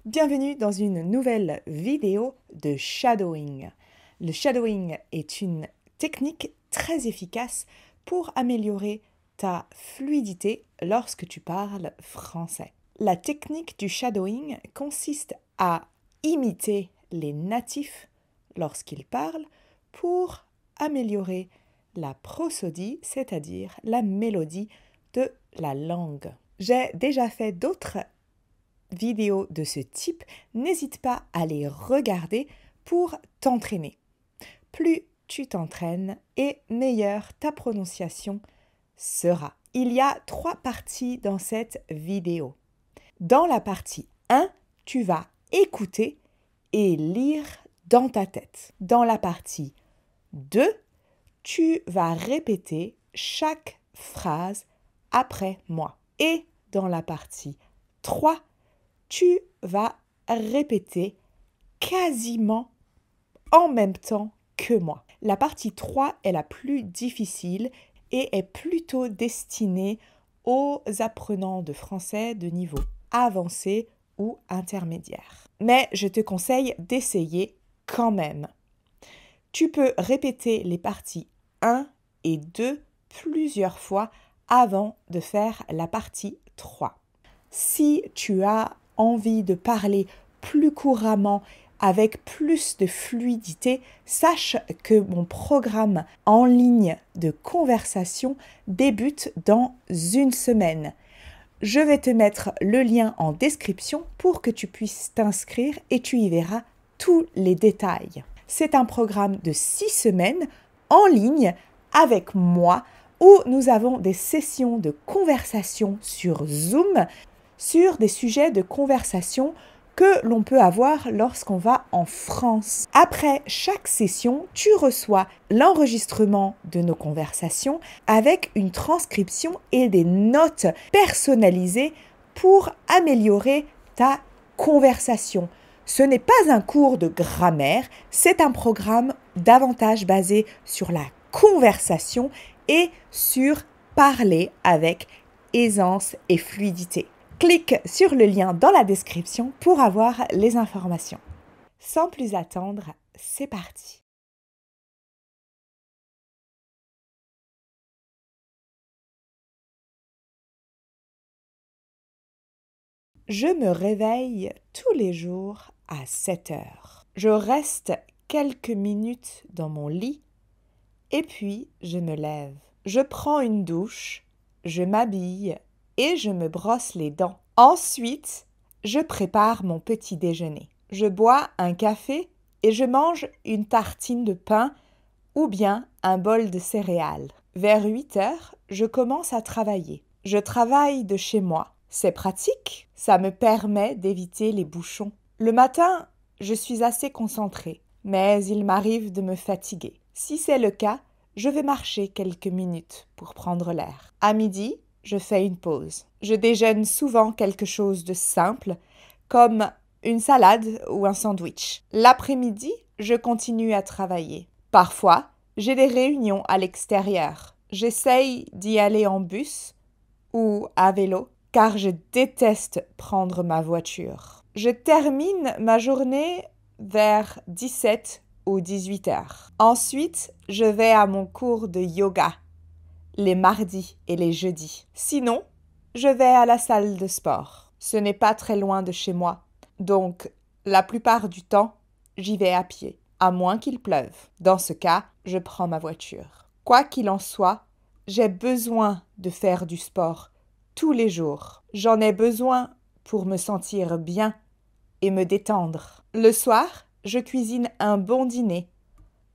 Bienvenue dans une nouvelle vidéo de shadowing. Le shadowing est une technique très efficace pour améliorer ta fluidité lorsque tu parles français. La technique du shadowing consiste à imiter les natifs lorsqu'ils parlent pour améliorer la prosodie, c'est-à-dire la mélodie de la langue. J'ai déjà fait d'autres vidéos de ce type, n'hésite pas à les regarder pour t'entraîner. Plus tu t'entraînes et meilleure ta prononciation sera. Il y a 3 parties dans cette vidéo. Dans la partie 1, tu vas écouter et lire dans ta tête. Dans la partie 2, tu vas répéter chaque phrase après moi. Et dans la partie 3, tu vas répéter quasiment en même temps que moi. La partie 3 est la plus difficile et est plutôt destinée aux apprenants de français de niveau avancé ou intermédiaire. Mais je te conseille d'essayer quand même. Tu peux répéter les parties 1 et 2 plusieurs fois avant de faire la partie 3. Si tu as envie de parler plus couramment, avec plus de fluidité, sache que mon programme en ligne de conversation débute dans une semaine. Je vais te mettre le lien en description pour que tu puisses t'inscrire et tu y verras tous les détails. C'est un programme de 6 semaines en ligne avec moi où nous avons des sessions de conversation sur Zoom sur des sujets de conversation que l'on peut avoir lorsqu'on va en France. Après chaque session, tu reçois l'enregistrement de nos conversations avec une transcription et des notes personnalisées pour améliorer ta conversation. Ce n'est pas un cours de grammaire, c'est un programme davantage basé sur la conversation et sur parler avec aisance et fluidité. Clique sur le lien dans la description pour avoir les informations. Sans plus attendre, c'est parti. Je me réveille tous les jours à 7 heures. Je reste quelques minutes dans mon lit et puis je me lève. Je prends une douche, je m'habille et je me brosse les dents. Ensuite, je prépare mon petit déjeuner. Je bois un café et je mange une tartine de pain ou bien un bol de céréales. Vers 8 heures, je commence à travailler. Je travaille de chez moi. C'est pratique, ça me permet d'éviter les bouchons. Le matin, je suis assez concentrée, mais il m'arrive de me fatiguer. Si c'est le cas, je vais marcher quelques minutes pour prendre l'air. À midi, je fais une pause. Je déjeune souvent quelque chose de simple, comme une salade ou un sandwich. L'après-midi, je continue à travailler. Parfois, j'ai des réunions à l'extérieur. J'essaye d'y aller en bus ou à vélo, car je déteste prendre ma voiture. Je termine ma journée vers 17 ou 18 heures. Ensuite, je vais à mon cours de yoga les mardis et les jeudis. Sinon, je vais à la salle de sport. Ce n'est pas très loin de chez moi, donc la plupart du temps, j'y vais à pied, à moins qu'il pleuve. Dans ce cas, je prends ma voiture. Quoi qu'il en soit, j'ai besoin de faire du sport tous les jours. J'en ai besoin pour me sentir bien et me détendre. Le soir, je cuisine un bon dîner.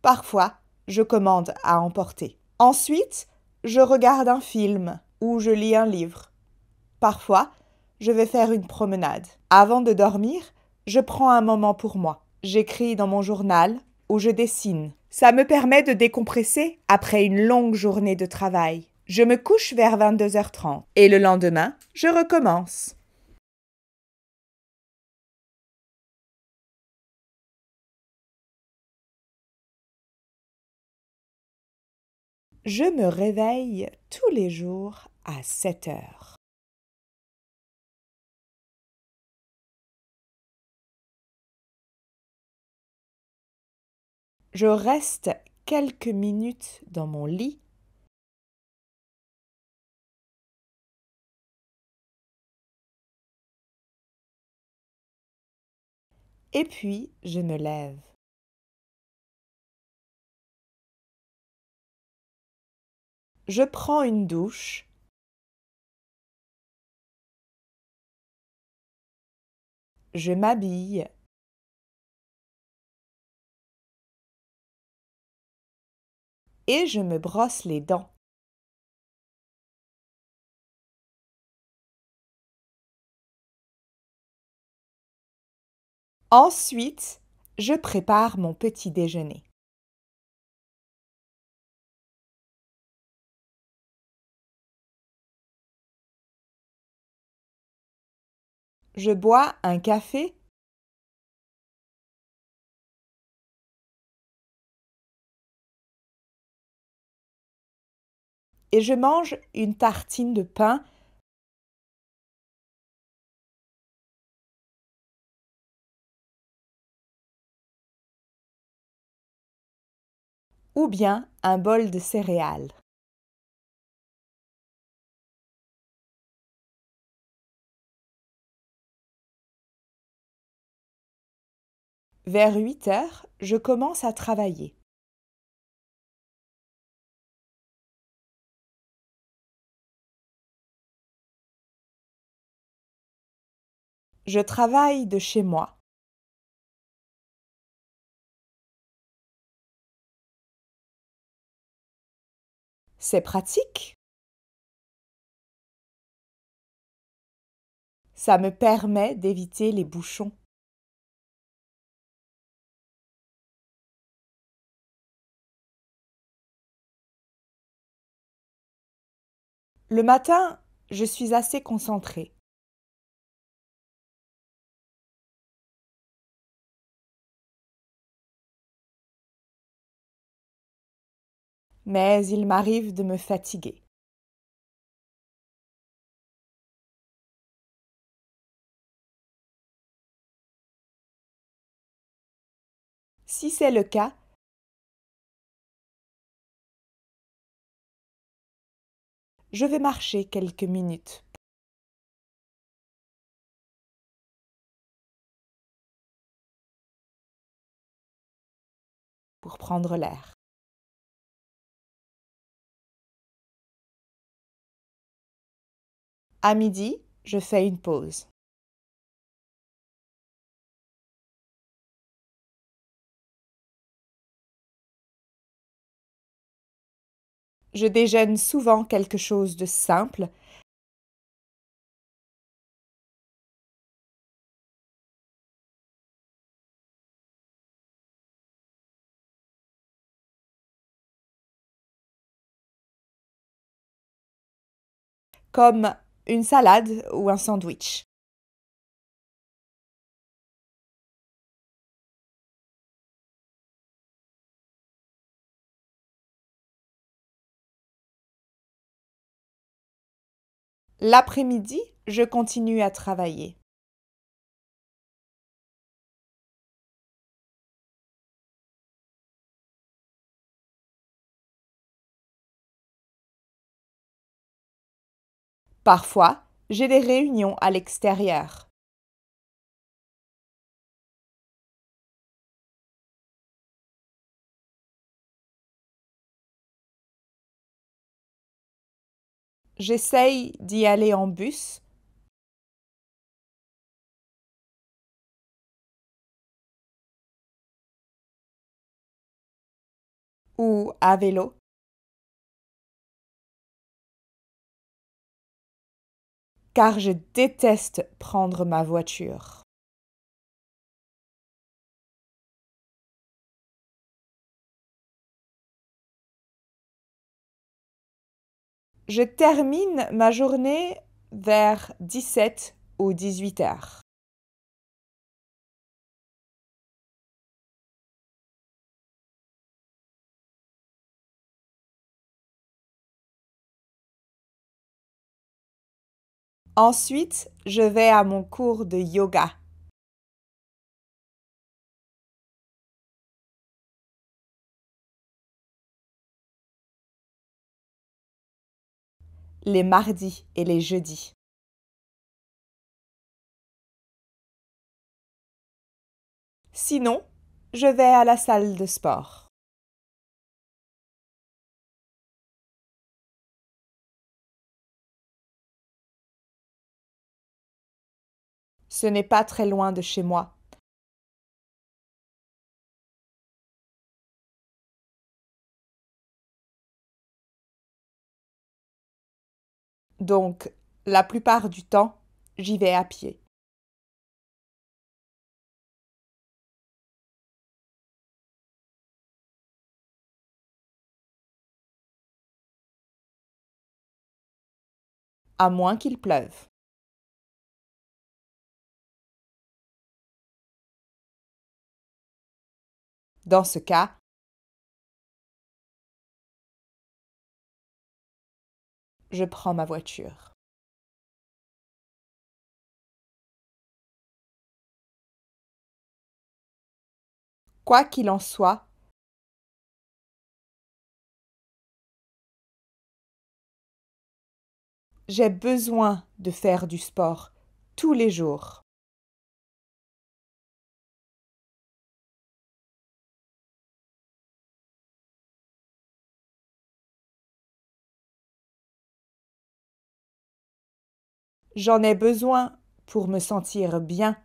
Parfois, je commande à emporter. Ensuite, je regarde un film ou je lis un livre. Parfois, je vais faire une promenade. Avant de dormir, je prends un moment pour moi. J'écris dans mon journal ou je dessine. Ça me permet de décompresser après une longue journée de travail. Je me couche vers 22h30 et le lendemain, je recommence. Je me réveille tous les jours à 7 heures. Je reste quelques minutes dans mon lit. Et puis, je me lève. Je prends une douche. Je m'habille. Et je me brosse les dents. Ensuite, je prépare mon petit déjeuner. Je bois un café. Et je mange une tartine de pain ou bien un bol de céréales. Vers 8 heures, je commence à travailler. Je travaille de chez moi. C'est pratique. Ça me permet d'éviter les bouchons. Le matin, je suis assez concentrée. Mais il m'arrive de me fatiguer. Si c'est le cas, je vais marcher quelques minutes pour prendre l'air. À midi, je fais une pause. Je déjeune souvent quelque chose de simple. Comme une salade ou un sandwich. L'après-midi, je continue à travailler. Parfois, j'ai des réunions à l'extérieur. J'essaye d'y aller en bus ou à vélo, car je déteste prendre ma voiture. Je termine ma journée vers 17 ou 18 heures. Ensuite, je vais à mon cours de yoga. les mardis et les jeudis. Sinon, je vais à la salle de sport. Ce n'est pas très loin de chez moi. Donc, la plupart du temps, j'y vais à pied. À moins qu'il pleuve. Dans ce cas, je prends ma voiture. Quoi qu'il en soit, j'ai besoin de faire du sport tous les jours. J'en ai besoin pour me sentir bien.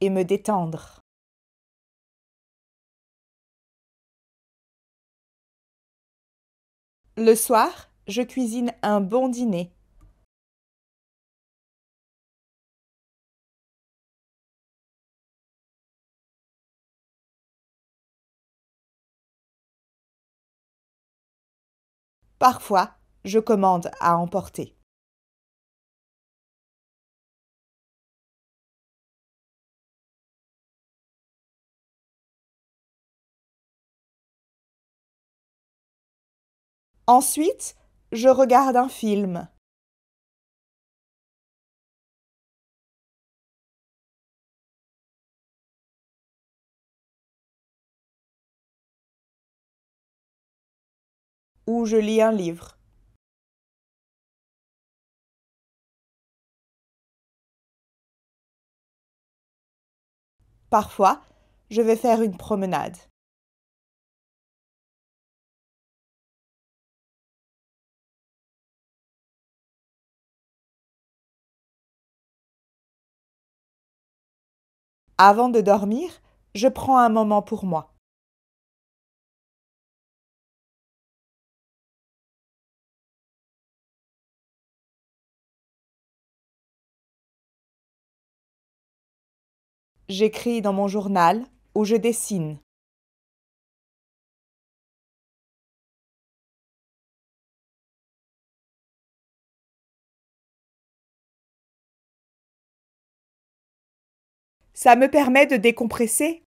Et me détendre. Le soir, je cuisine un bon dîner. Parfois, je commande à emporter. Ensuite, je regarde un film. Ou je lis un livre. Parfois, je vais faire une promenade. Avant de dormir, je prends un moment pour moi. J'écris dans mon journal ou je dessine. Ça me permet de décompresser.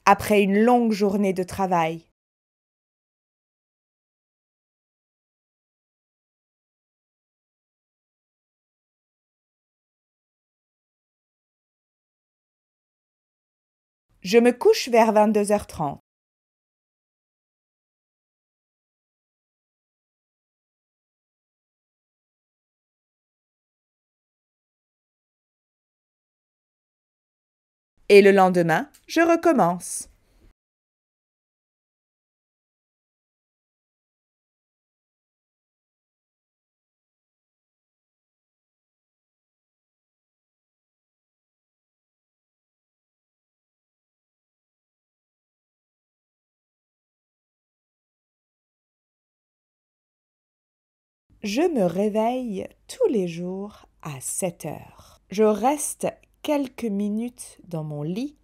Après une longue journée de travail. Je me couche vers 22h30. Et le lendemain, je recommence. Je me réveille tous les jours à 7 heures. Je reste quelques minutes dans mon lit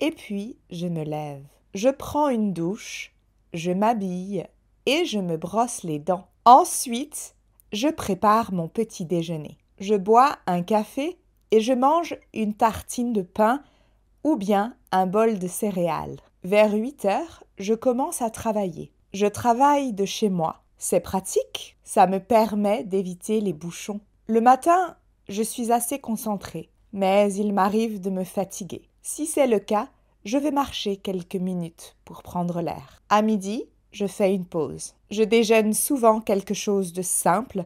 et puis je me lève. Je prends une douche, je m'habille et je me brosse les dents. Ensuite, je prépare mon petit déjeuner. Je bois un café et je mange une tartine de pain ou bien un bol de céréales. Vers 8 heures, je commence à travailler. Je travaille de chez moi. C'est pratique, ça me permet d'éviter les bouchons. Le matin, je suis assez concentrée, mais il m'arrive de me fatiguer. Si c'est le cas, je vais marcher quelques minutes pour prendre l'air. À midi, je fais une pause. Je déjeune souvent quelque chose de simple,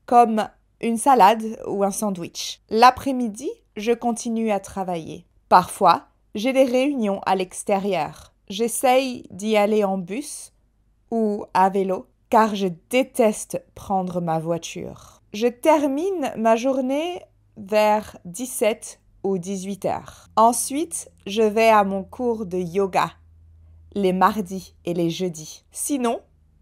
comme une salade ou un sandwich. L'après-midi, je continue à travailler. Parfois, j'ai des réunions à l'extérieur. J'essaye d'y aller en bus ou à vélo, car je déteste prendre ma voiture. Je termine ma journée vers 17 ou 18 heures. Ensuite, je vais à mon cours de yoga, les mardis et les jeudis. Sinon,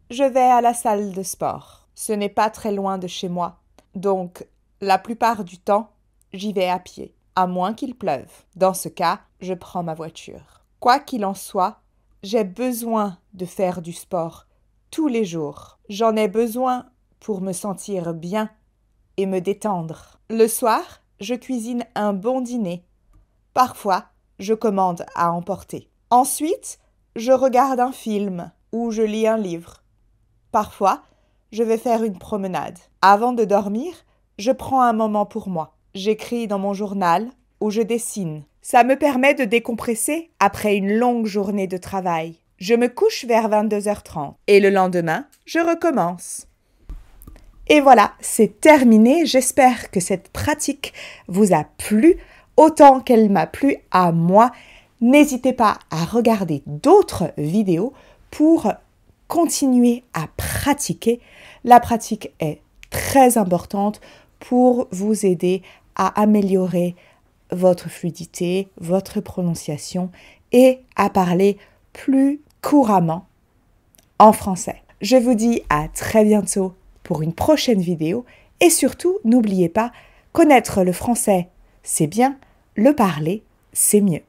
je vais à la salle de sport. Ce n'est pas très loin de chez moi, donc la plupart du temps, j'y vais à pied, à moins qu'il pleuve. Dans ce cas, je prends ma voiture. Quoi qu'il en soit, j'ai besoin de faire du sport tous les jours. J'en ai besoin pour me sentir bien et me détendre. Le soir, je cuisine un bon dîner. Parfois, je commande à emporter. Ensuite, je regarde un film ou je lis un livre. Parfois, je vais faire une promenade. Avant de dormir, je prends un moment pour moi. J'écris dans mon journal ou je dessine. Ça me permet de décompresser après une longue journée de travail. Je me couche vers 22h30 et le lendemain, je recommence. Et voilà, c'est terminé. J'espère que cette pratique vous a plu autant qu'elle m'a plu à moi. N'hésitez pas à regarder d'autres vidéos pour continuer à pratiquer. La pratique est très importante pour vous aider à améliorer votre fluidité, votre prononciation et à parler plus couramment en français. Je vous dis à très bientôt pour une prochaine vidéo et surtout, n'oubliez pas, connaître le français, c'est bien, le parler, c'est mieux.